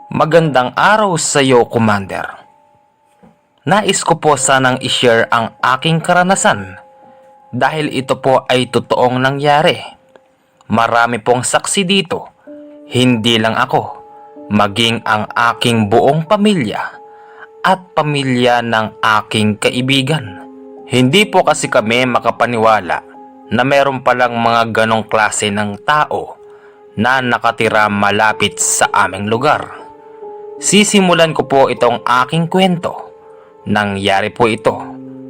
Magandang araw sa iyo, Commander. Nais ko po sanang i-share ang aking karanasan dahil ito po ay totoong nangyari. Marami pong saksi dito, hindi lang ako, maging ang aking buong pamilya at pamilya ng aking kaibigan. Hindi po kasi kami makapaniwala na meron palang mga ganong klase ng tao na nakatira malapit sa aming lugar. Sisimulan ko po itong aking kwento. Nangyari po ito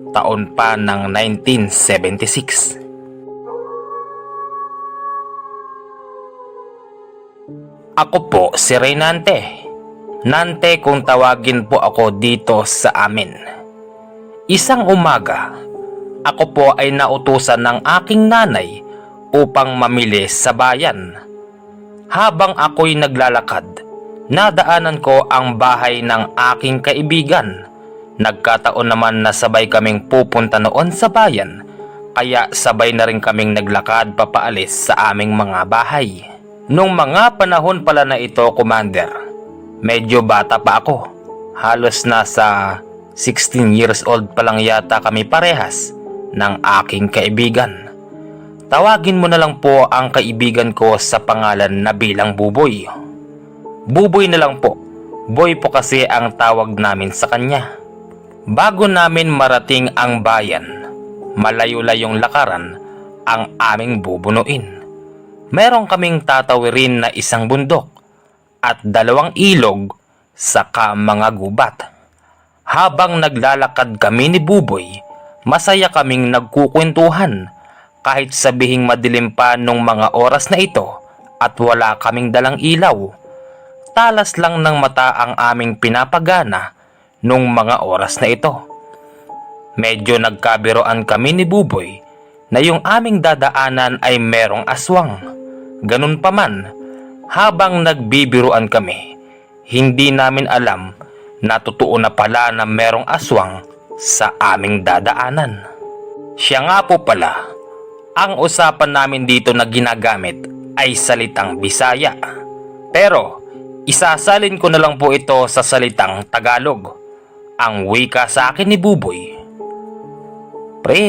taon pa ng 1976. Ako po si Reynante. Nante kung tawagin po ako dito sa amin. Isang umaga, ako po ay nautusan ng aking nanay upang mamili sa bayan. Habang ako'y naglalakad, nadaanan ko ang bahay ng aking kaibigan. Nagkataon naman na sabay kaming pupunta noon sa bayan, kaya sabay na rin kaming naglakad papaalis sa aming mga bahay. Nung mga panahon pala na ito, Commander, medyo bata pa ako. Halos nasa 16 years old pa lang yata kami parehas ng aking kaibigan. Tawagin mo na lang po ang kaibigan ko sa pangalan na bilang Buboy. Buboy na lang po. Boy po kasi ang tawag namin sa kanya. Bago namin marating ang bayan, malayo-layong lakaran ang aming bubunuin. Meron kaming tatawirin na isang bundok at 2 ilog saka mga gubat. Habang naglalakad kami ni Buboy, masaya kaming nagkukwentuhan kahit sabihing madilim pa nung mga oras na ito at wala kaming dalang ilaw. Talas lang ng mata ang aming pinapagana nung mga oras na ito. Medyo nagkabiroan kami ni Buboy na yung aming dadaanan ay merong aswang. Ganun pa man, habang nagbibiruan kami, hindi namin alam na totoo na pala na merong aswang sa aming dadaanan. Siya nga po pala, ang usapan namin dito na ginagamit ay salitang Bisaya. Pero isasalin ko na lang po ito sa salitang Tagalog. Ang wika sa akin ni Buboy. Pre,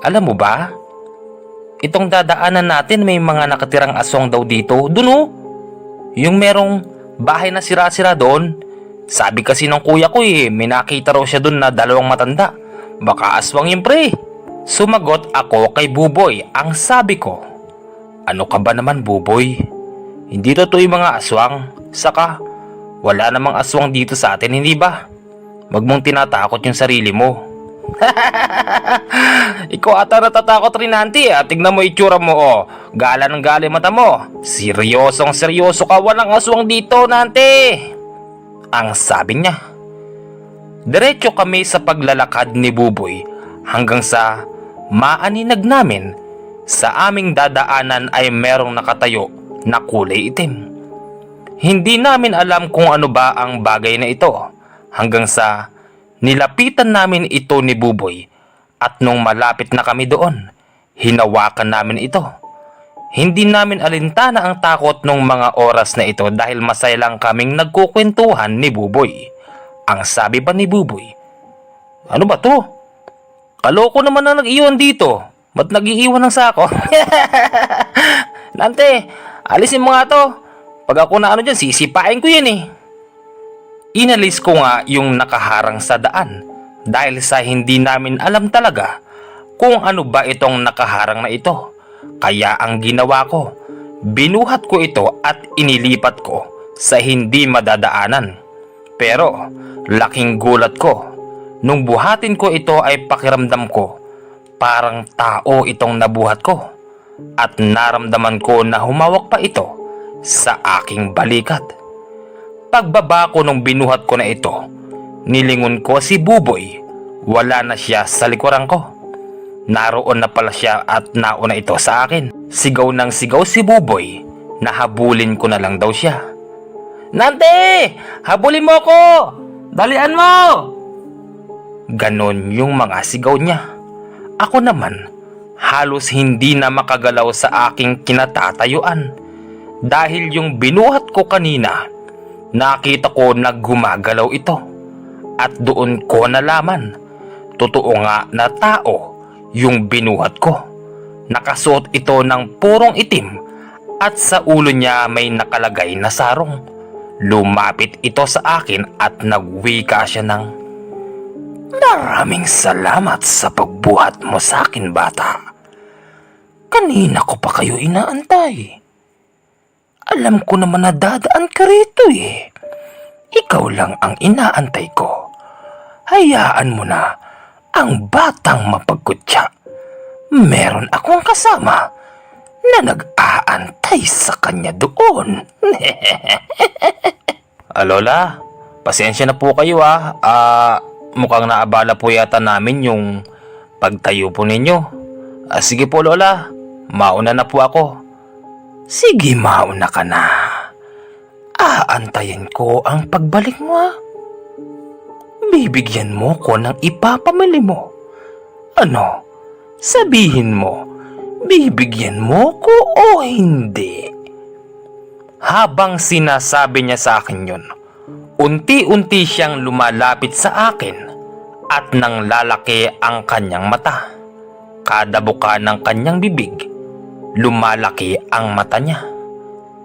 alam mo ba? Itong dadaanan natin may mga nakatirang aswang daw dito. Dun oh. Yung merong bahay na sira-sira doon. Sabi kasi ng kuya ko may nakita raw siya doon na 2 matanda. Baka aswang yun, pre. Sumagot ako kay Buboy. Ang sabi ko, ano ka ba naman, Buboy? Hindi totoo yung mga aswang. Saka, wala namang aswang dito sa atin, hindi ba? Wag mong tinatakot yung sarili mo. Ikaw ata natatakot rin, Auntie. Tignan mo itsura mo, oh. Gala ng gala mata mo. Seryosong seryoso ka. Walang aswang dito, Auntie. Ang sabi niya. Diretso kami sa paglalakad ni Buboy hanggang sa maaninag namin sa aming dadaanan ay merong nakatayo na kulay itim. Hindi namin alam kung ano ba ang bagay na ito hanggang sa nilapitan namin ito ni Buboy at nung malapit na kami doon, hinawakan namin ito. Hindi namin alintana ang takot nung mga oras na ito dahil masaya lang kaming nagkukwentuhan ni Buboy. Ang sabi pa ni Buboy, ano ba to? Kaloko naman na nag-iwan dito. Ba't nag-iiwan ng sako? Nante, alisin mo nga to. Pag ako na dyan, sisipain ko yan eh. Inalis ko nga yung nakaharang sa daan dahil sa hindi namin alam talaga kung ano ba itong nakaharang na ito. Kaya ang ginawa ko, binuhat ko ito at inilipat ko sa hindi madadaanan. Pero laking gulat ko, nung buhatin ko ito ay pakiramdam ko parang tao itong nabuhat ko at naramdaman ko na humawak pa ito sa aking balikat. Pagbaba ko nung binuhat ko na ito, nilingon ko si Buboy. Wala na siya sa likuran ko. Naroon na pala siya at nauna ito sa akin. Sigaw ng sigaw si Buboy na habulin ko na lang daw siya. Nante! Habulin mo ko! Dalian mo! Ganon yung mga sigaw niya. Ako naman, halos hindi na makagalaw sa aking kinatatayuan dahil yung binuhat ko kanina nakita ko na gumagalaw ito at doon ko nalaman totoo nga na tao yung binuhat ko. Nakasuot ito ng purong itim at sa ulo niya may nakalagay na sarong. Lumapit ito sa akin at nagwika siya ng, "Maraming salamat sa pagbuhat mo sa akin, bata. Kanina ko pa kayo inaantay. Alam ko naman na dadaan ka rito eh. Ikaw lang ang inaantay ko. Hayaan mo na ang batang mapagkutya. Meron akong kasama na nag-aantay sa kanya doon." Lola, pasensya na po kayo mukhang naabala po yata namin yung pagtayo po ninyo. Sige po Lola, mauna na po ako. Sige, mauna ka na. Aantayin ko ang pagbalik mo. Bibigyan mo ko ng ipapamili mo. Ano? Sabihin mo, bibigyan mo ko o hindi? Habang sinasabi niya sa akin yun, unti-unti siyang lumalapit sa akin at nang lalaki ang kanyang mata. Kada buka ng kanyang bibig, lumalaki ang mata niya.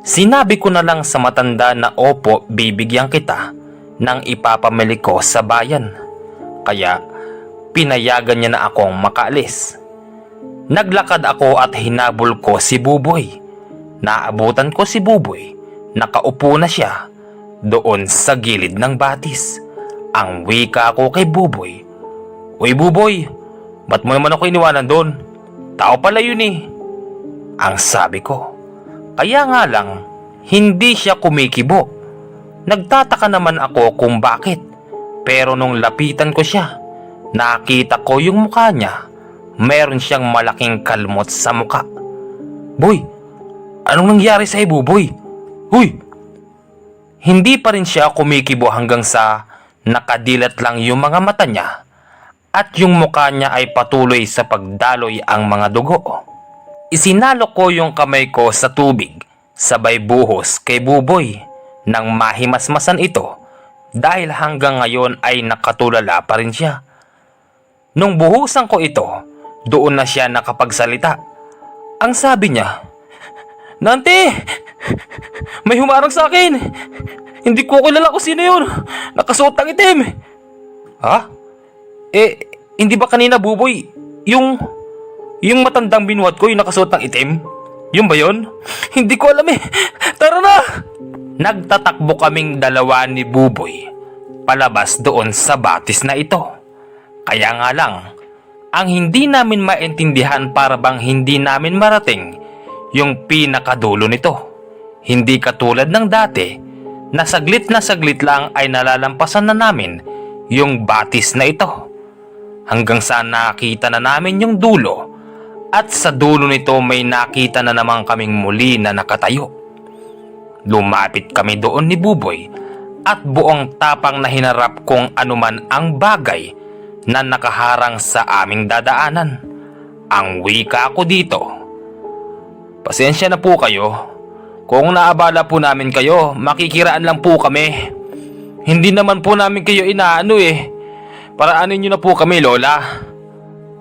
Sinabi ko na lang sa matanda na opo, bibigyan kita ng ipapamili ko sa bayan. Kaya pinayagan niya na akong makaalis. Naglakad ako at hinabol ko si Buboy. Naabutan ko si Buboy. Nakaupo na siya doon sa gilid ng batis. Ang wika ko kay Buboy, "Uy Buboy, ba't mo naman ako iniwanan doon? Tao pala yun eh." Ang sabi ko. Kaya nga lang, hindi siya kumikibo. Nagtataka naman ako kung bakit. Pero nung lapitan ko siya, nakita ko yung mukha niya. Meron siyang malaking kalmot sa mukha. "Boy, anong nangyari sa'yo, Buboy? Huy!" Hindi pa rin siya kumikibo hanggang sa nakadilat lang yung mga mata niya at yung mukha niya ay patuloy sa pagdaloy ang mga dugo. Isinalo ko yung kamay ko sa tubig, sabay buhos kay Buboy nang mahimasmasan ito dahil hanggang ngayon ay nakatulala pa rin siya. Nung buhusan ko ito, doon na siya nakapagsalita. Ang sabi niya, "Nante, may humarang sa akin. Hindi ko kilala kung sino yun. Nakasuot ng itim." "Ha? Hindi ba kanina Buboy, yung matandang binuhat ko yung nakasuot ng itim? Yun ba yun? Hindi ko alam eh. Tara na!" Nagtatakbo kaming dalawa ni Buboy palabas doon sa batis na ito. Kaya nga lang, ang hindi namin maintindihan para bang hindi namin marating yung pinakadulo nito. Hindi katulad ng dati na saglit lang ay nalalampasan na namin yung batis na ito. Hanggang sa nakita na namin yung dulo at sa dulo nito may nakita na naman kaming muli na nakatayo. Lumapit kami doon ni Buboy at buong tapang na hinarap kung anuman ang bagay na nakaharang sa aming dadaanan. Ang wika ko dito, "Pasensya na po kayo. Kung naabala po namin kayo, makikiraan lang po kami. Hindi naman po namin kayo inaano eh. Paraanin nyo na po kami, Lola."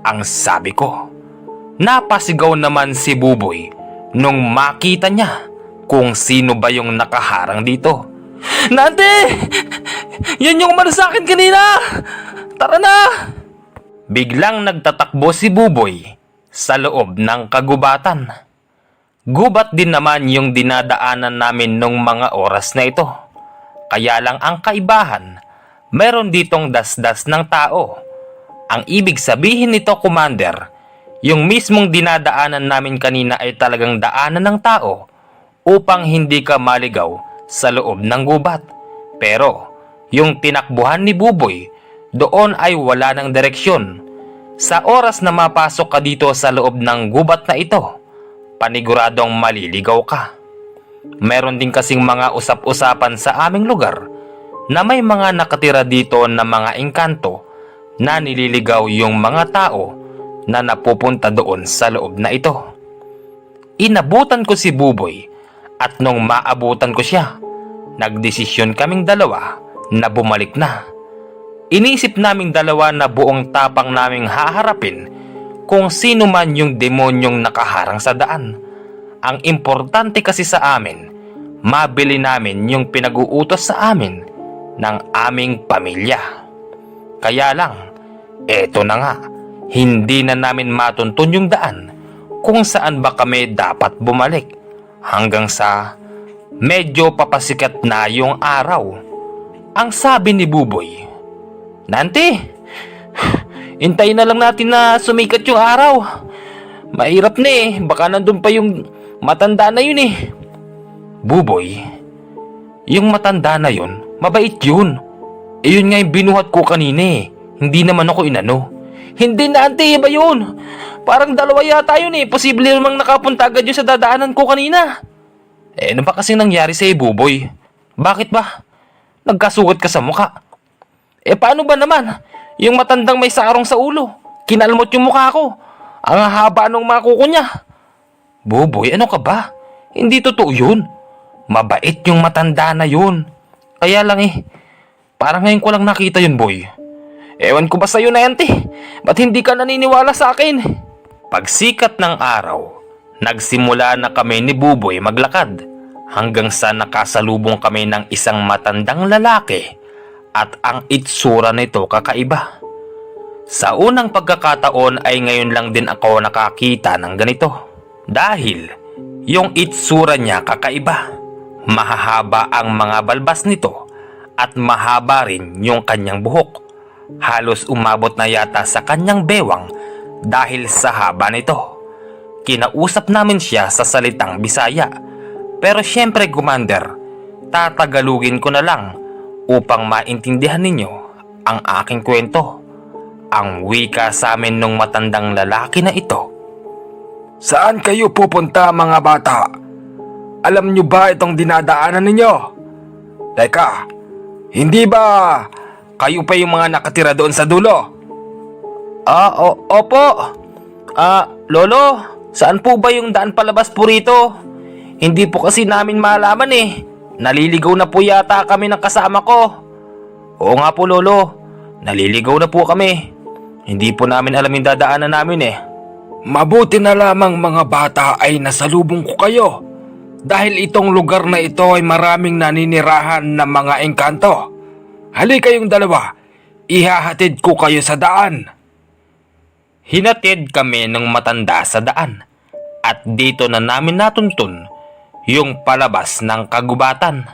Ang sabi ko. Napasigaw naman si Buboy nung makita niya kung sino ba yung nakaharang dito. "Nante! Yan yung umano sa akin kanina! Tara na!" Biglang nagtatakbo si Buboy sa loob ng kagubatan. Gubat din naman yung dinadaanan namin nung mga oras na ito. Kaya lang ang kaibahan, meron ditong dasdas ng tao. Ang ibig sabihin nito, Commander, yung mismong dinadaanan namin kanina ay talagang daanan ng tao upang hindi ka maligaw sa loob ng gubat. Pero yung tinakbuhan ni Buboy, doon ay wala ng direksyon. Sa oras na mapasok ka dito sa loob ng gubat na ito, paniguradong maliligaw ka. Meron din kasing mga usap-usapan sa aming lugar na may mga nakatira dito na mga engkanto na nililigaw yung mga tao na napupunta doon sa loob na ito. Inabutan ko si Buboy at nung maabutan ko siya, nagdesisyon kaming dalawa na bumalik na. Inisip naming dalawa na buong tapang naming haharapin kung sino man yung demonyong nakaharang sa daan. Ang importante kasi sa amin, mabili namin yung pinag-uutos sa amin ng aming pamilya. Kaya lang, eto na nga, hindi na namin matuntun yung daan kung saan ba kami dapat bumalik hanggang sa medyo papasikat na yung araw. Ang sabi ni Buboy, "Nante, hintayin na lang natin na sumikat yung araw. Mahirap na eh, baka nandun pa yung matanda na yun eh." "Buboy, yung matanda na yun, mabait yun. Eh yun nga yung binuhat ko kanina eh, hindi naman ako inano." "Hindi na ante, iba yun. Parang dalawa yata yun eh, posible namang nakapunta agad yun sa dadaanan ko kanina." "Eh ano ba kasing nangyari sa'yo, Buboy? Bakit ba? Nagkasugat ka sa muka?" "Eh paano ba naman? Yung matandang may sarong sa ulo, kinalmot yung mukha ko. Ang haba ng mga kuko niya." "Buboy, ano ka ba? Hindi totoo yun. Mabait yung matanda na yun. Kaya lang eh, parang ngayon ko lang nakita yun, boy." "Ewan ko ba sa'yo na yan, te? Ba't hindi ka naniniwala sa akin?" Pagsikat ng araw, nagsimula na kami ni Buboy maglakad hanggang sa nakasalubong kami ng isang matandang lalaki at ang itsura nito kakaiba. Sa unang pagkakataon ay ngayon lang din ako nakakita ng ganito dahil yung itsura niya kakaiba. Mahahaba ang mga balbas nito at mahaba rin yung kanyang buhok. Halos umabot na yata sa kanyang bewang dahil sa haba nito. Kinausap namin siya sa salitang Bisaya. Pero syempre, Commander, tatagalugin ko na lang upang maintindihan ninyo ang aking kwento. Ang wika sa amin nung matandang lalaki na ito. "Saan kayo pupunta, mga bata? Alam nyo ba itong dinadaanan ninyo? Teka, hindi ba kayo pa yung mga nakatira doon sa dulo?" Opo. Lolo, saan po ba yung daan palabas po rito? Hindi po kasi namin malaman eh. Naliligaw na po yata kami ng kasama ko." "Oo nga po, Lolo. Naliligaw na po kami. Hindi po namin alam yung dadaanan namin eh." Mabuti na lamang, mga bata, ay nasalubong ko kayo. Dahil itong lugar na ito ay maraming naninirahan na mga engkanto. Halika kayong dalawa, ihahatid ko kayo sa daan. Hinatid kami ng matanda sa daan at dito na namin natuntun yung palabas ng kagubatan.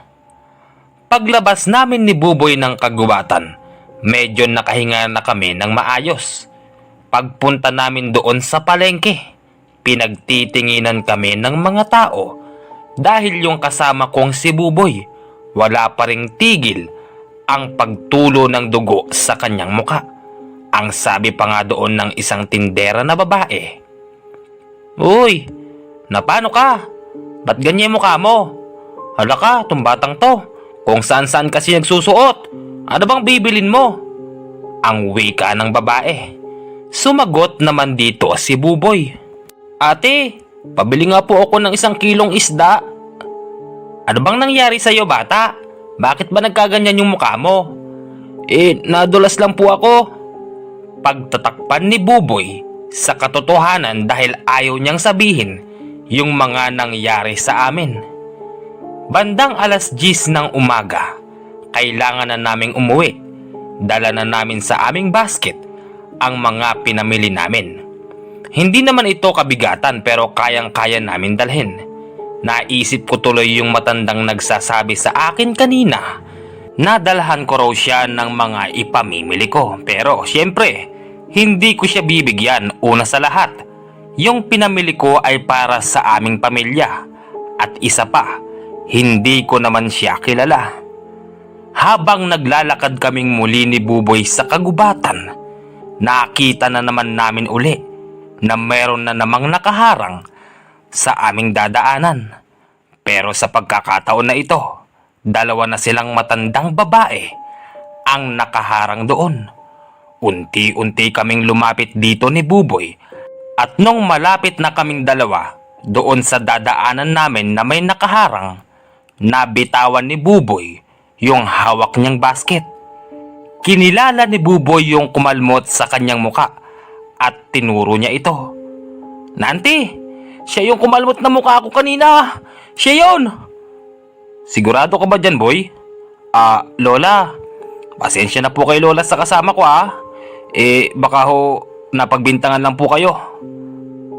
Paglabas namin ni Buboy ng kagubatan, medyo nakahinga na kami ng maayos. Pagpunta namin doon sa palengke, pinagtitinginan kami ng mga tao dahil yung kasama kong si Buboy, wala pa ring tigil ang pagtulo ng dugo sa kanyang muka. Ang sabi pa nga doon ng isang tindera na babae, "Uy, napano ka? Ba't ganyan mukha mo? Hala ka, tong batang to, kung saan-saan kasi nagsusuot. Ano bang bibilin mo?" Ang wika ng babae. Sumagot naman dito si Buboy, "Ate, pabili nga po ako ng 1 kilong isda." "Ano bang nangyari sa'yo, bata? Bakit ba nagkaganyan yung mukha mo?" Nadulas lang po ako." Pagtatakpan ni Buboy sa katotohanan dahil ayaw niyang sabihin yung mga nangyari sa amin. Bandang 10:00 ng umaga, kailangan na naming umuwi. Dala na namin sa aming basket ang mga pinamili namin. Hindi naman ito kabigatan pero kayang-kaya namin dalhin. Naisip ko tuloy yung matandang nagsasabi sa akin kanina na dalhan ko raw siya ng mga ipamimili ko. Pero syempre, hindi ko siya bibigyan. Una sa lahat, yung pinamili ko ay para sa aming pamilya. At isa pa, hindi ko naman siya kilala. Habang naglalakad kaming muli ni Buboy sa kagubatan, nakita na naman namin uli na meron na namang nakaharang sa aming dadaanan. Pero sa pagkakataon na ito, dalawa na silang matandang babae ang nakaharang doon. Unti-unti kaming lumapit dito ni Buboy at nung malapit na kaming dalawa doon sa dadaanan namin na may nakaharang, nabitawan ni Buboy yung hawak niyang basket. Kinilala ni Buboy yung kumalmot sa kanyang muka at tinuro niya ito. "Nanti, siya yung kumalmot na mukha ko kanina. Siya yun." "Sigurado ka ba dyan, boy?" Lola, pasensya na po kay Lola sa kasama ko baka ho napagbintangan lang po kayo."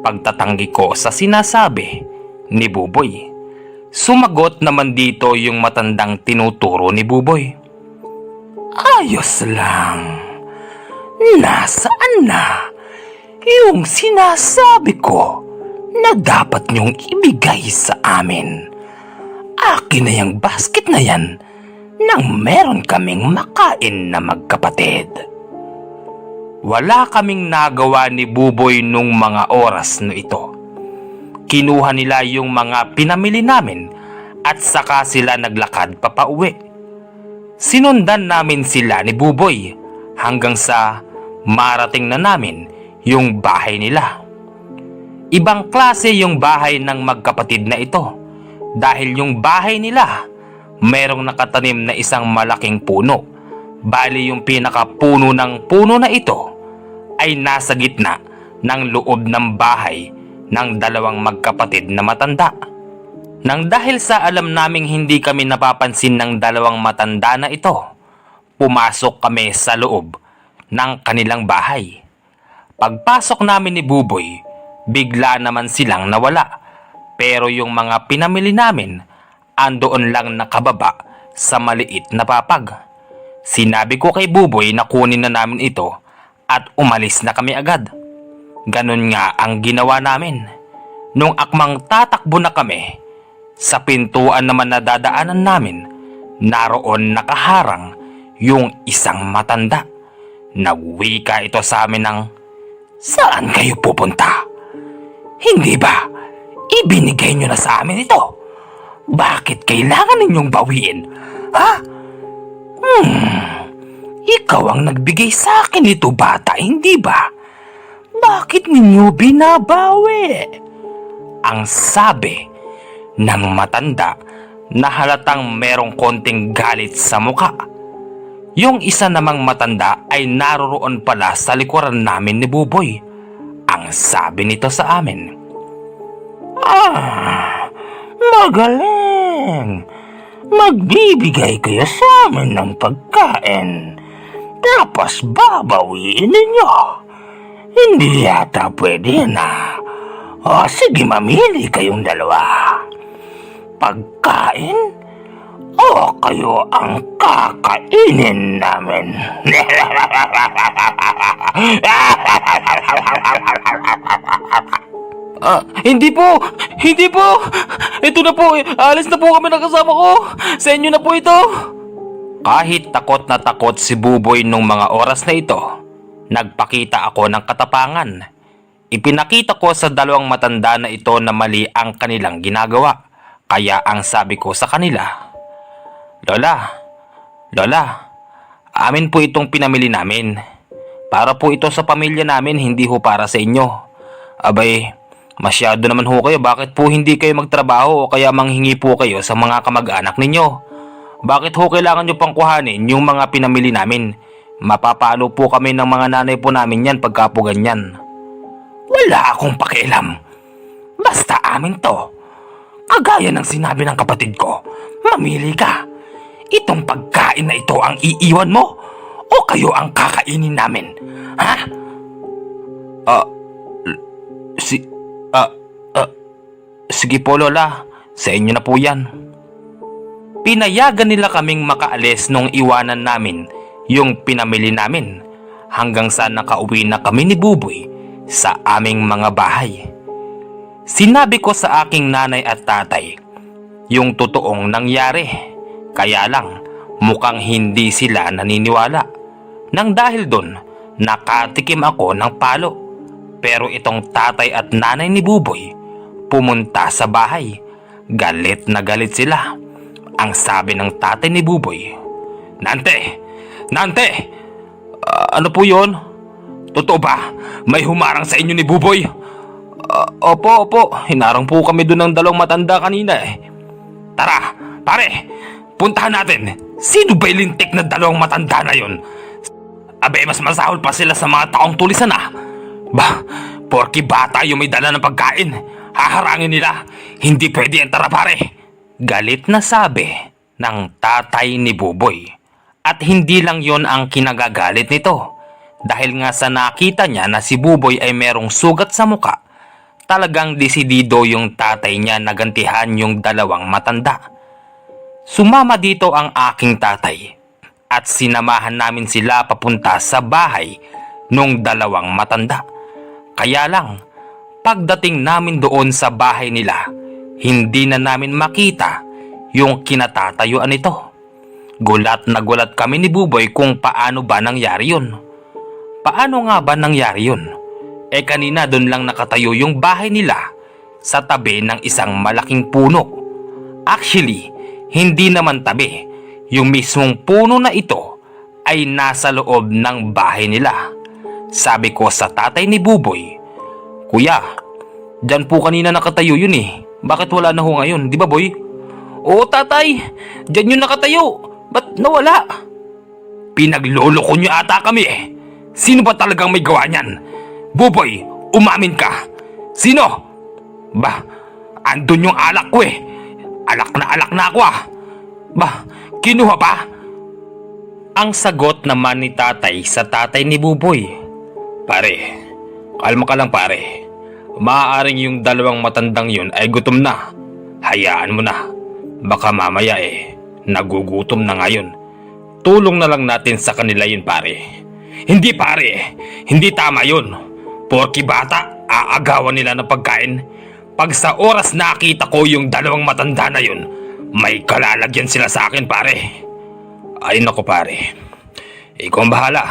Pagtatanggi ko sa sinasabi ni Buboy. Sumagot naman dito yung matandang tinuturo ni Buboy. "Ayos lang. Nasaan na yung sinasabi ko na dapat niyong ibigay sa amin? Akin na yung basket na yan nang meron kaming makain na magkapatid." Wala kaming nagawa ni Buboy nung mga oras na ito. Kinuha nila yung mga pinamili namin at saka sila naglakad papauwi. Sinundan namin sila ni Buboy hanggang sa marating na namin yung bahay nila. Ibang klase yung bahay ng magkapatid na ito dahil yung bahay nila merong nakatanim na isang malaking puno. Bali yung pinakapuno ng puno na ito ay nasa gitna ng loob ng bahay ng dalawang magkapatid na matanda. Nang dahil sa alam naming hindi kami napapansin ng dalawang matanda na ito, pumasok kami sa loob ng kanilang bahay. Pagpasok namin ni Buboy, bigla naman silang nawala. Pero yung mga pinamili namin, andoon lang nakababa sa maliit na papag. Sinabi ko kay Buboy na kunin na namin ito at umalis na kami agad. Ganon nga ang ginawa namin. Nung akmang tatakbo na kami, sa pintuan naman na dadaanan namin, naroon nakaharang yung isang matanda. Nagwika ito sa amin ng, "Saan kayo pupunta? Hindi ba ibinigay nyo na sa amin ito? Bakit kailangan ninyong bawiin? Ha? Ikaw ang nagbigay sa akin ito, bata, hindi ba? Bakit ninyo binabawi?" Ang sabi ng matanda na halatang merong konting galit sa muka. Yung isa namang matanda ay naroroon pala sa likuran namin ni Buboy. Ang sabi nito sa amin, "Magaling! Magbibigay kayo sa amin ng pagkain, tapos babawiin ninyo. Hindi yata pwede na. O sige, mamili kayong dalawa. Pagkain o kayo ang kakainin namin." Hindi po! Hindi po! Ito na po! Alis na po kami ng kasama ko! Sa inyo na po ito! Kahit takot na takot si Buboy nung mga oras na ito, nagpakita ako ng katapangan. Ipinakita ko sa dalawang matanda na ito na mali ang kanilang ginagawa. Kaya ang sabi ko sa kanila, Lola, amin po itong pinamili namin. Para po ito sa pamilya namin, hindi ho para sa inyo. Abay, masyado naman ho kayo. Bakit po hindi kayo magtrabaho o kaya manghingi po kayo sa mga kamag-anak ninyo? Bakit ho kailangan nyo pang kuhanin yung mga pinamili namin? Mapapalo po kami ng mga nanay po namin yan pagka po ganyan. Wala akong pakialam. Basta amin to. Kagaya ng sinabi ng kapatid ko, mamili ka. Itong pagkain na ito ang iiwan mo o kayo ang kakainin namin? Ha? Sige po, Lola. Sa inyo na po yan. Pinayagan nila kaming makaalis nung iwanan namin yung pinamili namin hanggang sa nakauwi na kami ni Buboy sa aming mga bahay. Sinabi ko sa aking nanay at tatay yung totoong nangyari, kaya lang mukhang hindi sila naniniwala. Nang dahil doon, nakatikim ako ng palo. Pero itong tatay at nanay ni Buboy pumunta sa bahay. Galit na galit sila. Ang sabi ng tatay ni Buboy, Nante! Ano po yon? Totoo ba? May humarang sa inyo ni Buboy? Opo. Hinarang po kami doon ng dalawang matanda kanina eh. Tara, Pare, puntahan natin. Sino ba yung lintik na dalawang matanda na yun? Abe, mas masahol pa sila sa mga taong tulisan Bah, porki bata yung may dala ng pagkain. Haharangin nila. Hindi pwede yan, tara pare. Galit na sabi ng tatay ni Buboy. At hindi lang yon ang kinagagalit nito. Dahil nga sa nakita niya na si Buboy ay merong sugat sa muka, talagang desidido yung tatay niya na gantihan yung dalawang matanda. Sumama dito ang aking tatay at sinamahan namin sila papunta sa bahay nung dalawang matanda. Kaya lang, pagdating namin doon sa bahay nila, hindi na namin makita yung kinatatayuan nito. Gulat na gulat kami ni Buboy kung paano ba nangyari yun. Paano nga ba nangyari yun? Kanina doon lang nakatayo yung bahay nila sa tabi ng isang malaking puno. Actually, hindi naman tabi. Yung mismong puno na ito ay nasa loob ng bahay nila. Sabi ko sa tatay ni Buboy, "Kuya, dyan po kanina nakatayo yun Bakit wala na ho ngayon, di ba boy?" "Oo tatay, dyan yun nakatayo. Ba't nawala?" Pinagloloko nyo ata kami Sino ba talagang may gawa niyan? Buboy, umamin ka. Sino? Bah, andun yung alak ko Alak na ako Bah, kinuha pa? Ang sagot naman ni tatay sa tatay ni Buboy, Pare, kalma ka lang pare. Maaaring yung dalawang matandang yun ay gutom na. Hayaan mo na. Baka mamaya nagugutom na ngayon. Tulong na lang natin sa kanila yun pare. Hindi pare, hindi tama yun. Porki bata, aagawan nila ng pagkain. Pag sa oras nakita ko yung dalawang matanda na yun, may kalalagyan sila sa akin pare. Ay nako pare, ikaw ang bahala.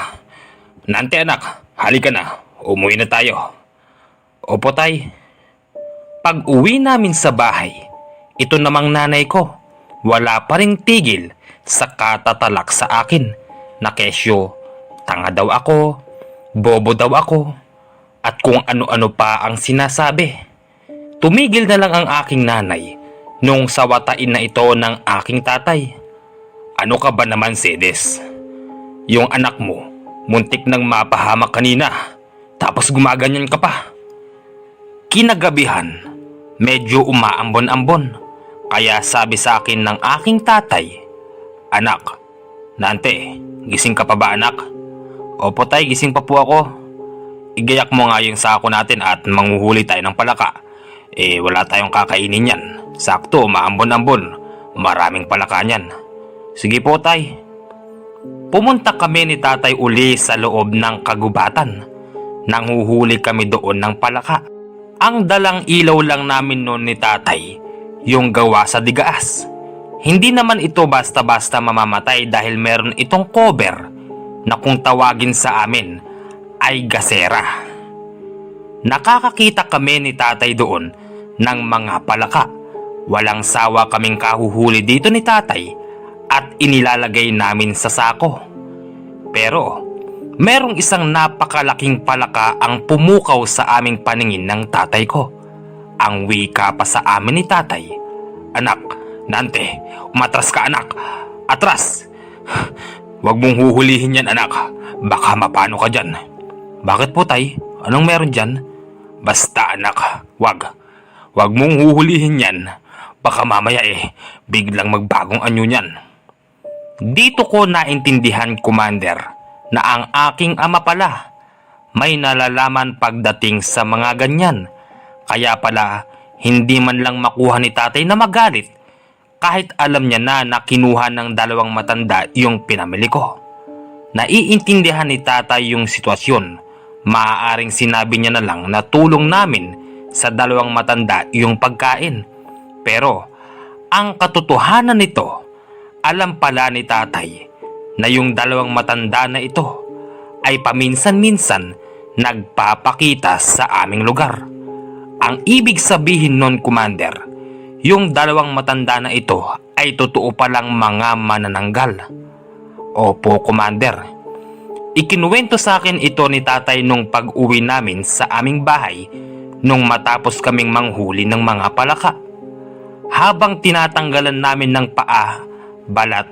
Nante anak, halika na, umuwi na tayo. "Opo tay." Pag uwi namin sa bahay, ito namang nanay ko, wala pa ring tigil sa katatalak sa akin na kesyo, tanga daw ako, bobo daw ako, at kung ano-ano pa ang sinasabi. Tumigil na lang ang aking nanay nung sawatain na ito ng aking tatay. Ano ka ba naman, Sedes? Yung anak mo, muntik nang mapahamak kanina, tapos gumaganyan ka pa. Kinagabihan, medyo umaambon-ambon, kaya sabi sa akin ng aking tatay, "Anak, Nante, gising ka pa ba anak?" "Opo tay, gising pa po ako." Igayak mo nga yung sako natin at manghuhuli tayo ng palaka. Wala tayong kakainin yan. Sakto, maambon-ambon. Maraming palaka niyan. "Sige po tay." Pumunta kami ni tatay uli sa loob ng kagubatan. Nanghuhuli kami doon ng palaka. Ang dalang ilaw lang namin noon ni tatay, yung gawa sa digaas. Hindi naman ito basta-basta mamamatay dahil meron itong cover na kung tawagin sa amin ay gasera. Nakakakita kami ni tatay doon ng mga palaka. Walang sawa kaming kahuhuli dito ni tatay at inilalagay namin sa sako. Pero merong isang napakalaking palaka ang pumukaw sa aming paningin ng tatay ko. Ang wika pa sa amin ni tatay, "Anak, Nante, umatras ka anak. Atras. Huwag mong huhulihin yan anak. Baka mapano ka dyan." "Bakit po tay? Anong meron dyan?" "Basta anak, wag. Huwag mong huhulihin yan. Baka mamaya biglang magbagong anyo niyan." Dito ko naintindihan, Commander, na ang aking ama pala may nalalaman pagdating sa mga ganyan. Kaya pala hindi man lang makuha ni tatay na magalit kahit alam niya na kinuha ng dalawang matanda yung pinamili ko. Naiintindihan ni tatay yung sitwasyon. Maaaring sinabi niya na lang na tulong namin sa dalawang matanda yung pagkain. Pero ang katotohanan nito, alam pala ni tatay na yung dalawang matanda na ito ay paminsan-minsan nagpapakita sa aming lugar. Ang ibig sabihin nun, Commander, yung dalawang matanda na ito ay totoo palang mga manananggal. Opo, Commander. Ikinuwento sa akin ito ni tatay nung pag-uwi namin sa aming bahay nung matapos kaming manghuli ng mga palaka. Habang tinatanggalan namin ng paa, balat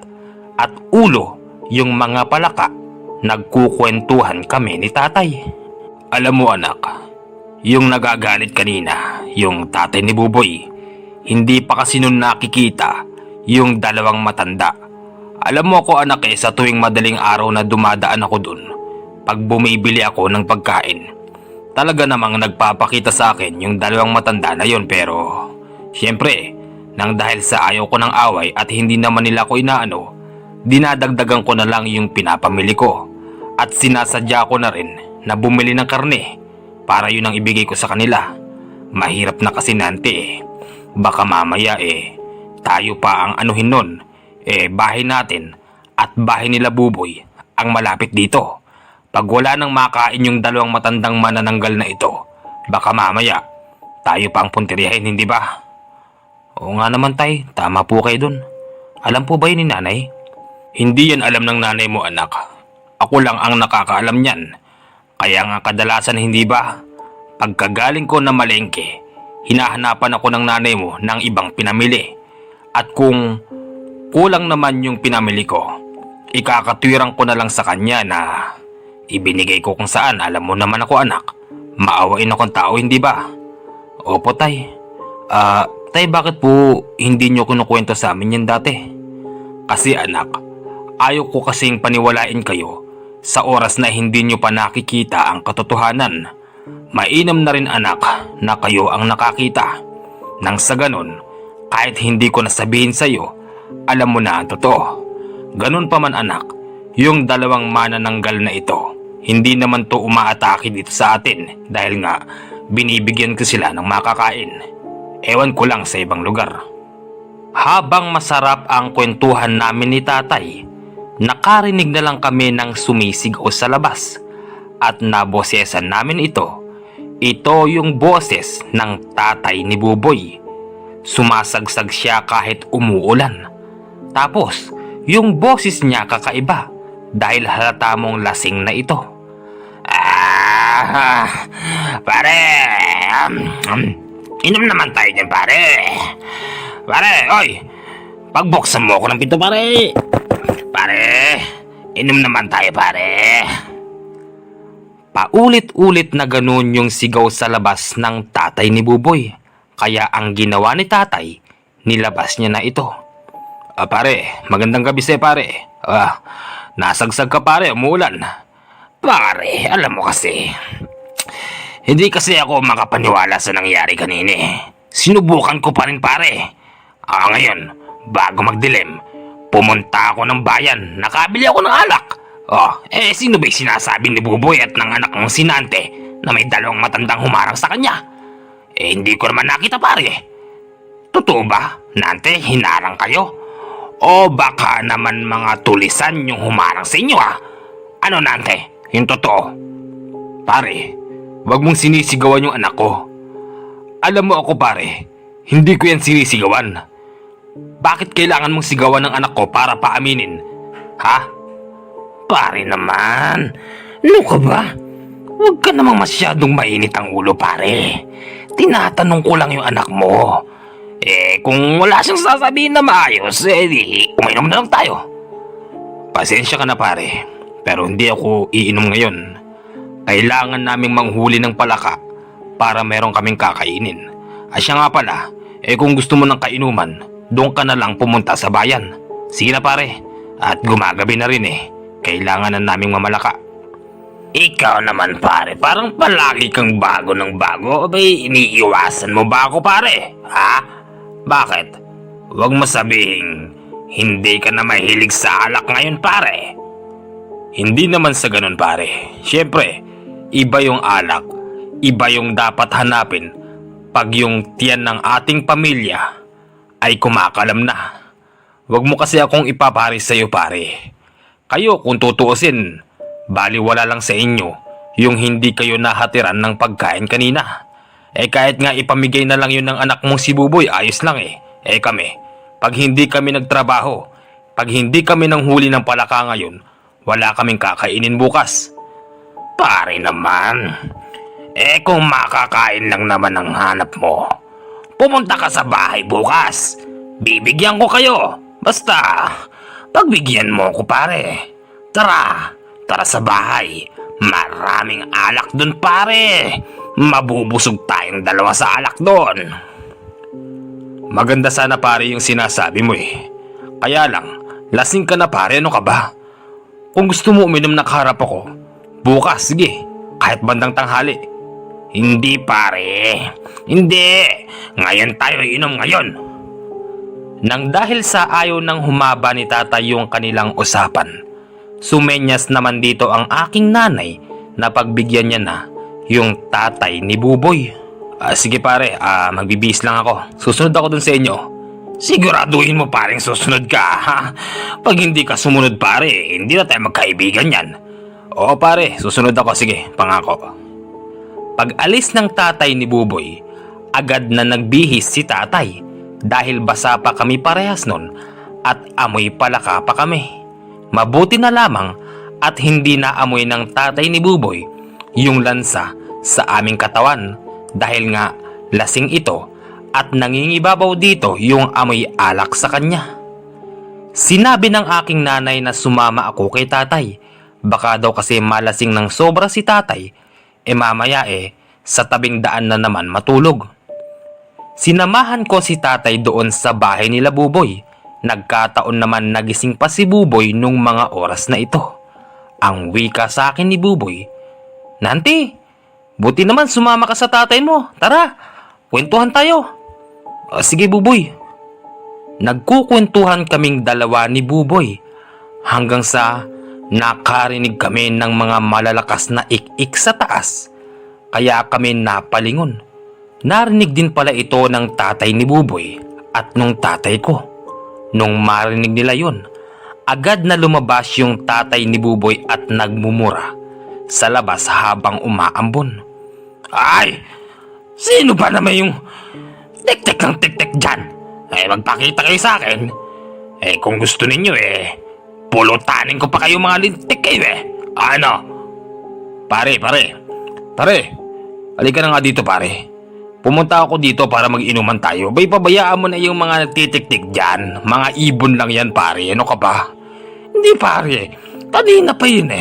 at ulo yung mga palaka, nagkukwentuhan kami ni tatay. Alam mo anak, yung nagagalit kanina, yung tatay ni Buboy, hindi pa kasi nun nakikita yung dalawang matanda. Alam mo ako anak sa tuwing madaling araw na dumadaan ako dun, pag bumibili ako ng pagkain, talaga namang nagpapakita sa akin yung dalawang matanda na yon. Pero syempre, nang dahil sa ayaw ko ng away at hindi naman nila ko inaano, dinadagdagan ko na lang yung pinapamili ko. At sinasadya ko na rin na bumili ng karne para yun ang ibigay ko sa kanila. Mahirap na kasi nante baka mamaya tayo pa ang anuhin nun. Bahay natin at bahay nila Buboy ang malapit dito. Pag wala nang makain yung dalawang matandang manananggal na ito, baka mamaya tayo pa ang punteriyahin, hindi ba? Oo nga naman tay, tama po kayo dun. Alam po ba yun ni nanay? Hindi yan alam ng nanay mo anak. Ako lang ang nakakaalam niyan. Kaya nga kadalasan hindi ba? Pagkagaling ko na malengke, hinahanapan ako ng nanay mo ng ibang pinamili. At kung kulang naman yung pinamili ko, ikakatwirang ko na lang sa kanya na ibinigay ko kung saan. Alam mo naman ako anak, maawain akong tao hindi ba? Opo tay. Tay, bakit po hindi nyo kinukwento sa amin yan dati? Kasi anak, ayaw ko kasing paniwalain kayo sa oras na hindi nyo pa nakikita ang katotohanan. Mainam na rin anak na kayo ang nakakita. Nang sa ganon, kahit hindi ko nasabihin sa'yo, alam mo na ang totoo. Ganon pa man anak, yung dalawang manananggal na ito, hindi naman to umaatake dito sa atin dahil nga binibigyan ko sila ng makakain. Ewan ko lang sa ibang lugar. Habang masarap ang kwentuhan namin ni tatay, nakarinig na lang kami ng sumisigaw sa labas at nabosesan namin ito. Ito yung boses ng tatay ni Buboy. Sumasagsag siya kahit umuulan. Tapos, yung boses niya kakaiba dahil halata mong lasing na ito. Pare, inom naman tayo dyan pare. Pare, oy, pagbuksan mo ako ng pinto pare. Pare, inom naman tayo pare. Paulit-ulit na ganun yung sigaw sa labas ng tatay ni Buboy. Kaya ang ginawa ni tatay, nilabas niya na ito. Pare, magandang gabi sa'yo pare. Nasagsag ka pare, umuulan. Pare, alam mo kasi, hindi kasi ako makapaniwala sa nangyari kanina. Sinubukan ko pa rin pare. Ngayon, bago magdilim, pumunta ako ng bayan, nakabili ako ng alak. Sino ba'y sinasabi ni Buboy at ng anak ng sinante na may dalawang matandang humarang sa kanya? Hindi ko naman nakita pare. Totoo ba, Nante, hinarang kayo? O baka naman mga tulisan yung humarang sa inyo Ano Nante, yung totoo? Pare, wag mong sinisigawan yung anak ko. Alam mo ako pare, hindi ko yan sinisigawan. Bakit kailangan mong sigawan ng anak ko para paaminin? Ha? Pare naman, ano ka ba? Huwag ka namang masyadong mainit ang ulo pare. Tinatanong ko lang yung anak mo. Kung wala siyang sasabihin na maayos, di uminom na lang tayo. Pasensya ka na pare, pero hindi ako iinom ngayon. Kailangan naming manghuli ng palaka para meron kaming kakainin. Siya nga pala, kung gusto mo ng kainuman, doon ka na lang pumunta sa bayan. Sige na pare, at gumagabi na rin Kailangan na naming mamalaka. Ikaw naman pare, parang palagi kang bago ng bago. Abay, iniiwasan mo ba ako pare? Ha? Bakit? Huwag mo sabihing hindi ka na mahilig sa alak ngayon pare. Hindi naman sa ganun pare. Siyempre, iba yung alak, iba yung dapat hanapin pag yung tiyan ng ating pamilya ay kumakalam na. Huwag mo kasi akong ipaparis sa'yo pare. Kayo kung tutuusin, baliwala lang sa inyo yung hindi kayo nahatiran ng pagkain kanina. Kahit nga ipamigay na lang yun ng anak mong si Buboy, ayos lang kami, pag hindi kami nagtrabaho, pag hindi kami nanghuli ng palaka ngayon, wala kaming kakainin bukas. Pare naman, kung makakain lang naman ang hanap mo, pumunta ka sa bahay bukas. Bibigyan ko kayo. Basta, pagbigyan mo ko pare. Tara sa bahay. Maraming alak dun pare. Mabubusog tayong dalawa sa alak dun. Maganda sana pare yung sinasabi mo eh. Kaya lang, lasing ka na pare, ano ka ba? Kung gusto mo uminom na kaharap ako, bukas sige, kahit bandang tanghali. Hindi pare, hindi. Ngayon tayo inom ngayon. Nang dahil sa ayaw ng humaba ni tatay yung kanilang usapan, sumenyas naman dito ang aking nanay na pagbigyan niya na yung tatay ni Buboy. Sige pare, magbibihis lang ako. Susunod ako dun sa inyo. Siguraduhin mo pareng susunod ka, ha? Pag hindi ka sumunod pare, hindi na tayo magkaibigan yan. Oo pare, susunod ako, sige, pangako. Pag alis ng tatay ni Buboy, agad na nagbihis si tatay dahil basa pa kami parehas nun at amoy palaka pa kami. Mabuti na lamang at hindi na amoy ng tatay ni Buboy yung lansa sa aming katawan dahil nga lasing ito at nangingibabaw dito yung amoy alak sa kanya. Sinabi ng aking nanay na sumama ako kay tatay. Baka daw kasi malasing ng sobra si tatay, mamaya sa tabing daan na naman matulog. Sinamahan ko si tatay doon sa bahay nila Buboy. Nagkataon naman nagising pa si Buboy nung mga oras na ito. Ang wika sa akin ni Buboy, "Nanti, buti naman sumama ka sa tatay mo. Tara, kwentuhan tayo." Sige Buboy. Nagkukwentuhan kaming dalawa ni Buboy hanggang sa nakarinig kami ng mga malalakas na ik-ik sa taas. Kaya kami napalingon. Narinig din pala ito ng tatay ni Buboy at nung tatay ko. Nung marinig nila yun, agad na lumabas yung tatay ni Buboy at nagmumura sa labas habang umaambon. "Ay! Sino ba naman yung tik-tik ng tik-tik dyan? Magpakita kayo sa akin. Kung gusto ninyo pulutanin ko pa kayo mga lintik kayo Ano? Pare, halika na nga dito pare. Pumunta ako dito para mag-inuman tayo. Pabayaan mo na yung mga nagtitik-tik dyan. Mga ibon lang yan pare, ano ka ba? Hindi pare, kanina pa yun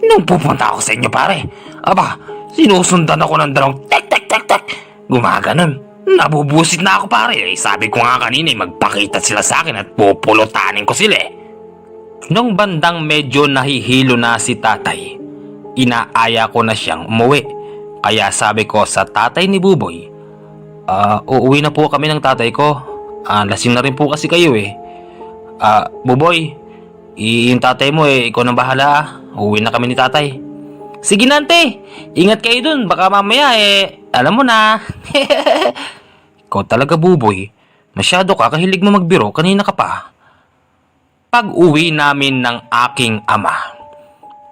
Nung pupunta ako sa inyo pare, sinusundan ako ng dalawang tik-tik-tik-tik. Gumaganon. Nabubusit na ako pare. Sabi ko nga kanina magpakita sila sa akin at pupulutanin ko sila Nung bandang medyo nahihilo na si tatay, inaaya ko na siyang umuwi. Kaya sabi ko sa tatay ni Buboy, uuwi na po kami ng tatay ko. Lasing na rin po kasi kayo Buboy, yung tatay mo ikaw nang bahala. Uuwi na kami ni tatay. Sige nante, ingat kayo dun. Baka mamaya alam mo na. Ikaw talaga Buboy, masyado ka kahilig mo magbiro, kanina ka pa. Pag-uwi namin ng aking ama,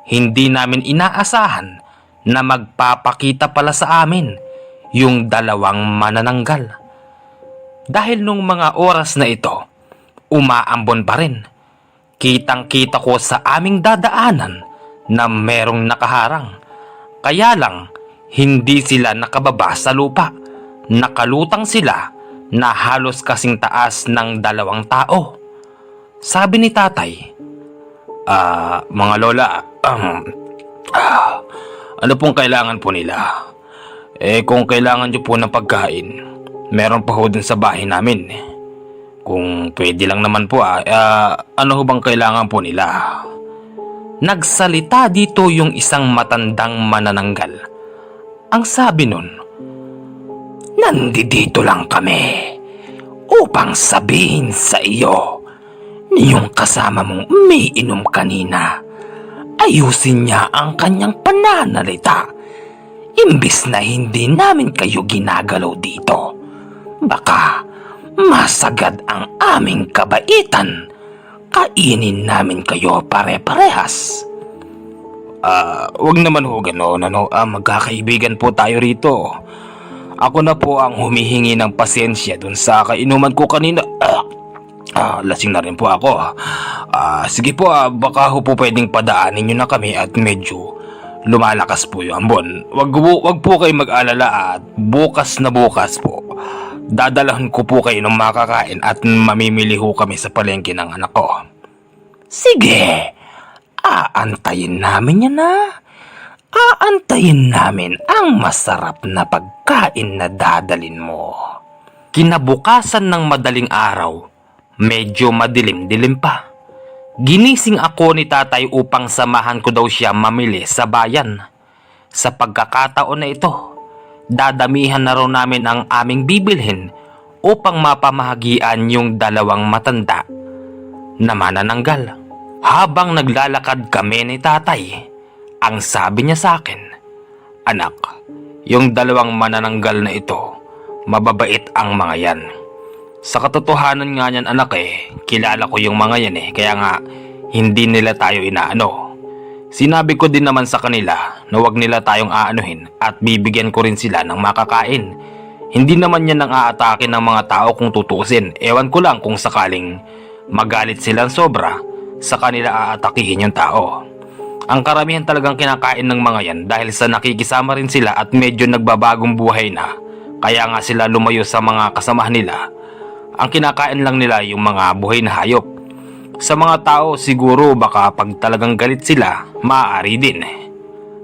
hindi namin inaasahan na magpapakita pala sa amin yung dalawang manananggal. Dahil nung mga oras na ito, umaambon pa rin. Kitang-kita ko sa aming dadaanan na merong nakaharang. Kaya lang, hindi sila nakababa sa lupa. Nakalutang sila na halos kasing taas ng dalawang tao. Sabi ni tatay, mga lola, ano pong kailangan po nila? Kung kailangan nyo po ng pagkain, meron pa ho dun sa bahay namin. Kung pwede lang naman po ano ho bang kailangan po nila? Nagsalita dito yung isang matandang manananggal. Ang sabi nun, "Nandito lang kami upang sabihin sa iyo, yung kasama mong umiinom kanina, ayusin niya ang kanyang pananalita. Imbis na hindi namin kayo ginagalaw dito, baka masagad ang aming kabaitan. Kainin namin kayo pare-parehas." Wag naman ho ganoon, magkakaibigan po tayo rito. Ako na po ang humihingi ng pasensya dun sa kainuman ko kanina. Lasing na rin po ako. Sige po, baka ho po pwedeng padaanin nyo na kami at medyo lumalakas po yung ambon. Wag po kayo mag-alala at bukas na bukas po, Dadalhan ko po kayo ng makakain at mamimili ho kami sa palengke ng anak ko. Sige, aantayin namin yan na. Aantayin namin ang masarap na pagkain na dadalin mo. Kinabukasan ng madaling araw, medyo madilim-dilim pa. Ginising ako ni tatay upang samahan ko daw siya mamili sa bayan. Sa pagkakataon na ito, dadamihan na raw namin ang aming bibilhin upang mapamahagian yung dalawang matanda na manananggal. Habang naglalakad kami ni tatay, ang sabi niya sa akin, "Anak, yung dalawang manananggal na ito, mababait ang mga yan." Sa katotohanan nga niyan anak kilala ko yung mga yan kaya nga hindi nila tayo inaano. Sinabi ko din naman sa kanila na wag nila tayong aanuhin at bibigyan ko rin sila ng makakain. Hindi naman yan ang aatake ng mga tao kung tutuusin. Ewan ko lang kung sakaling magalit silang sobra, sa kanila aatakihin yung tao. Ang karamihan talagang kinakain ng mga yan dahil sa nakikisama rin sila at medyo nagbabagong buhay na. Kaya nga sila lumayo sa mga kasamahan nila. Ang kinakain lang nila yung mga buhay na hayop. Sa mga tao siguro baka pag talagang galit sila, maaari din.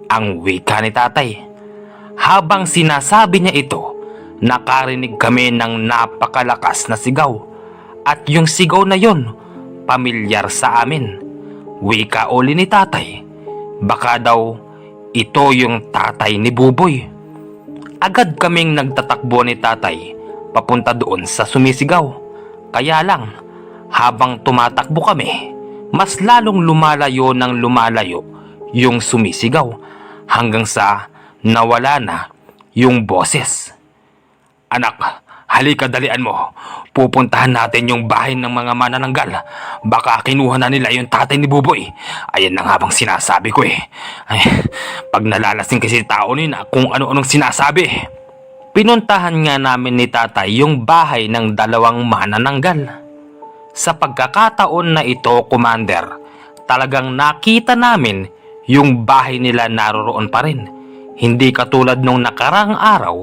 Ang wika ni tatay. Habang sinasabi niya ito, nakarinig kami ng napakalakas na sigaw. At yung sigaw na yon, pamilyar sa amin. Wika uli ni tatay. Baka daw ito yung tatay ni Buboy. Agad kaming nagtatakbo ni tatay papunta doon sa sumisigaw. Kaya lang, habang tumatakbo kami, mas lalong lumalayo ng lumalayo yung sumisigaw hanggang sa nawala na yung boses. "Anak, halika dalian mo. Pupuntahan natin yung bahay ng mga manananggal. Baka kinuha na nila yung tatay ni Buboy." Ayan na nga bang sinasabi ko Ay, pag nalalasing kasi tao nila kung ano-anong sinasabi. Pinuntahan nga namin ni tatay yung bahay ng dalawang manananggal. Sa pagkakataon na ito, Commander, talagang nakita namin yung bahay nila naroroon pa rin. Hindi katulad nung nakarang araw.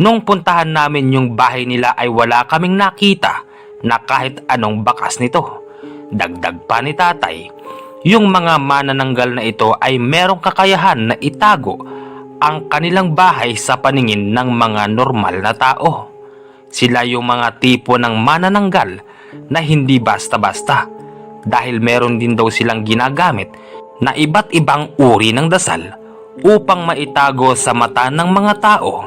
Nung puntahan namin yung bahay nila ay wala kaming nakita na kahit anong bakas nito. Dagdag pa ni tatay, yung mga manananggal na ito ay merong kakayahan na itago ang kanilang bahay sa paningin ng mga normal na tao. Sila yung mga tipo ng manananggal na hindi basta-basta dahil meron din daw silang ginagamit na iba't ibang uri ng dasal upang maitago sa mata ng mga tao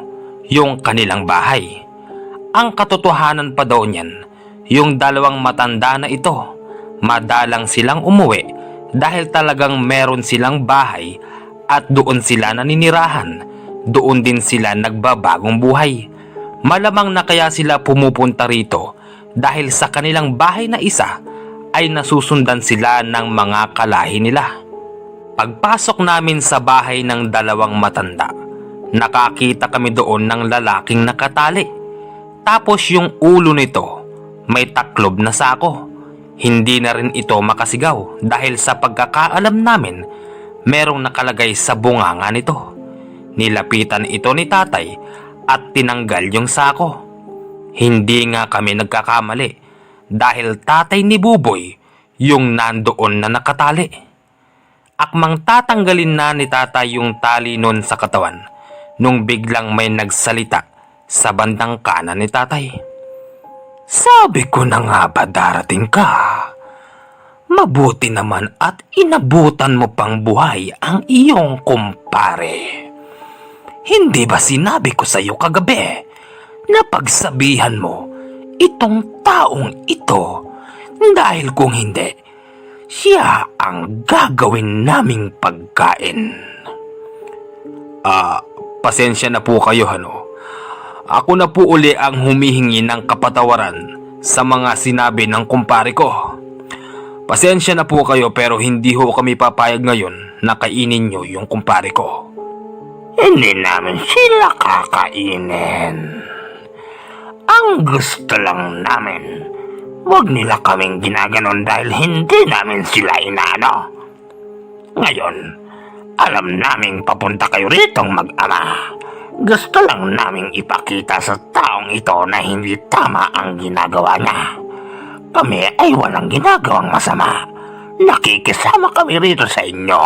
yung kanilang bahay. Ang katotohanan pa daw niyan, yung dalawang matanda na ito, madalang silang umuwi dahil talagang meron silang bahay at doon sila naninirahan, doon din sila nagbabagong buhay. Malamang na kaya sila pumupunta rito dahil sa kanilang bahay na isa ay nasusundan sila ng mga kalahi nila. Pagpasok namin sa bahay ng dalawang matanda, nakakita kami doon ng lalaking nakatali. Tapos yung ulo nito may taklob na sako. Hindi na rin ito makasigaw dahil sa pagkakaalam namin merong nakalagay sa bunganga nito. Nilapitan ito ni tatay at tinanggal yung sako. Hindi nga kami nagkakamali dahil tatay ni Buboy yung nandoon na nakatali. Akmang tatanggalin na ni tatay yung tali nun sa katawan nung biglang may nagsalita sa bandang kanan ni tatay. "Sabi ko na nga ba darating ka? Mabuti naman at inabutan mo pang buhay ang iyong kumpare. Hindi ba sinabi ko sa iyo kagabi na pagsabihan mo itong taong ito dahil kung hindi, siya ang gagawin naming pagkain?" Pasensya na po kayo Ako na po uli ang humihingi ng kapatawaran sa mga sinabi ng kumpare ko. Pasensya na po kayo pero hindi ho kami papayag ngayon na kainin nyo yung kumpare ko. Hindi namin sila kakainin. Ang gusto lang namin, wag nila kaming ginaganon dahil hindi namin sila inaano. Ngayon, alam naming papunta kayo ritong mag-ama. Gusto lang naming ipakita sa taong ito na hindi tama ang ginagawa niya. Kami ay walang ginagawang masama. Nakikisama kami rito sa inyo.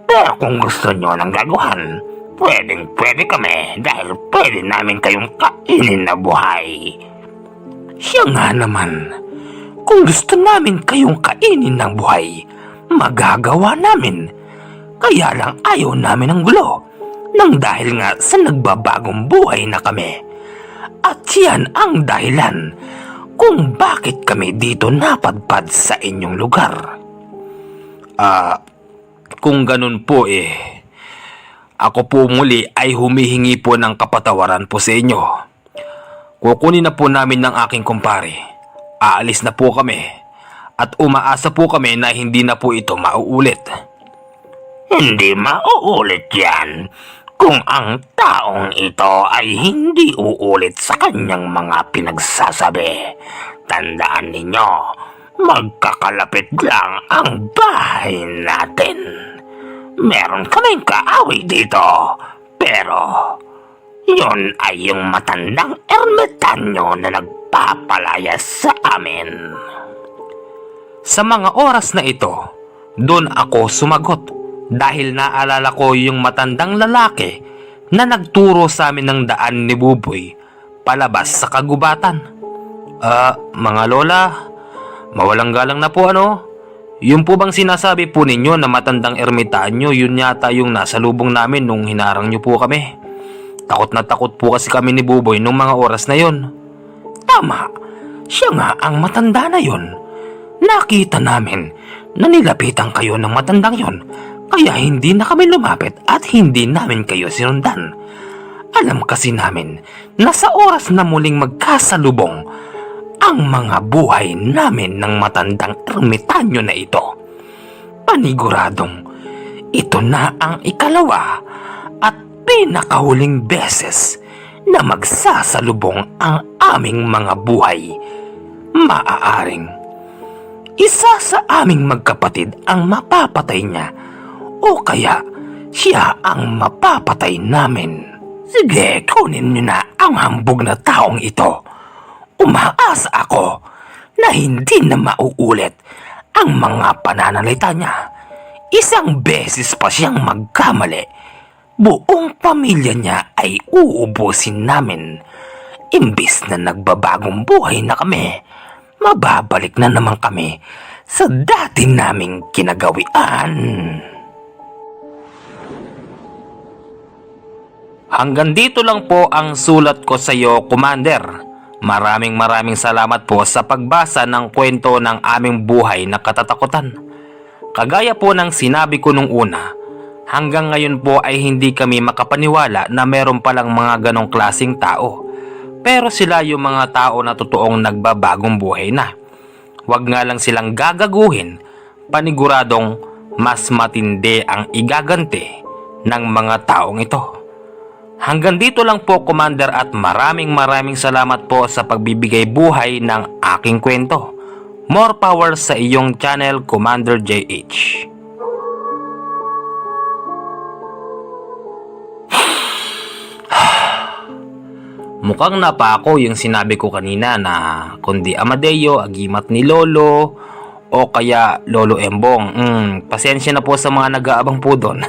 Pero kung gusto nyo ng gaguhan, pwede kami dahil pwede namin kayong kainin na buhay. Siya nga naman, kung gusto namin kayong kainin ng buhay, magagawa namin. Kaya lang ayaw namin ng gulo, nang dahil nga sa nagbabagong buhay na kami. At yan ang dahilan kung bakit kami dito napadpad sa inyong lugar. Kung ganun po ako po muli ay humihingi po ng kapatawaran po sa inyo. Kukunin na po namin ng aking kumpare. Aalis na po kami at umaasa po kami na hindi na po ito mauulit. Hindi mauulit yan kung ang taong ito ay hindi uulit sa kanyang mga pinagsasabi. Tandaan ninyo, magkakalapit lang ang bahay natin. Meron kaming kaaway dito, pero yun ay yung matandang ermitanyo na nagpapalaya sa amin. Sa mga oras na ito, doon ako sumagot dahil naalala ko yung matandang lalaki na nagturo sa amin ng daan ni Buboy palabas sa kagubatan. Mga lola, mawalang galang na po ano? Yung po bang sinasabi po ninyo na matandang ermitanyo, yun yata yung nasa lubong namin nung hinarang nyo po kami. Takot na takot po kasi kami ni Buboy nung mga oras na yun. Tama, siya nga ang matanda na yun. Nakita namin na nilapitan kayo ng matandang yun, kaya hindi na kami lumapit at hindi namin kayo sinundan. Alam kasi namin na sa oras na muling magkasalubong ang mga buhay namin ng matandang ermitanyo na ito, paniguradong ito na ang ikalawa at pinakahuling beses na magsasalubong ang aming mga buhay. Maaaring isa sa aming magkapatid ang mapapatay niya o kaya siya ang mapapatay namin. Sige, kunin niyo na ang hambog na taong ito. Umaasa ako na hindi na mauulit ang mga pananalita niya. Isang beses pa siyang magkamali, buong pamilya niya ay uubusin namin. Imbis na nagbabagong buhay na kami, mababalik na naman kami sa dati naming kinagawian. Hanggang dito lang po ang sulat ko sa iyo, Commander. Maraming salamat po sa pagbasa ng kwento ng aming buhay na katatakutan. Kagaya po ng sinabi ko nung una, hanggang ngayon po ay hindi kami makapaniwala na meron palang mga ganong klaseng tao. Pero sila yung mga tao na totoong nagbabagong buhay na. Huwag nga lang silang gagaguhin, paniguradong mas matindi ang igaganti ng mga taong ito. Hanggang dito lang po, Commander, at maraming salamat po sa pagbibigay buhay ng aking kwento. More power sa iyong channel, Commander JH. Mukhang napako yung sinabi ko kanina na kundi Amadeo, agimat ni Lolo, o kaya Lolo Embong. Pasensya na po sa mga nag-aabang po doon.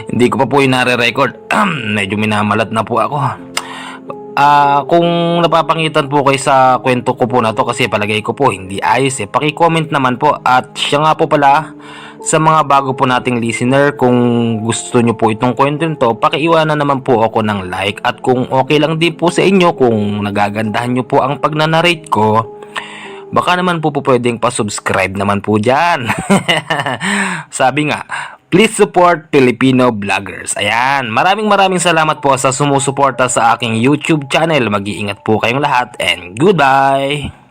Hindi ko pa po yung nare-record. Medyo minamalat na po ako. Kung napapangitan po kayo sa kwento ko po na to, kasi palagay ko po hindi ayos paki-comment naman po. At siya nga po pala, sa mga bago po nating listener, kung gusto nyo po itong kwento nito, pakiiwanan naman po ako ng like. At kung okay lang din po sa inyo, kung nagagandahan nyo po ang pagnanarrate ko, baka naman po pwedeng pa-subscribe naman po dyan. Sabi nga, please support Filipino vloggers. Ayan, maraming salamat po sa sumusuporta sa aking YouTube channel. Mag-iingat po kayong lahat and goodbye!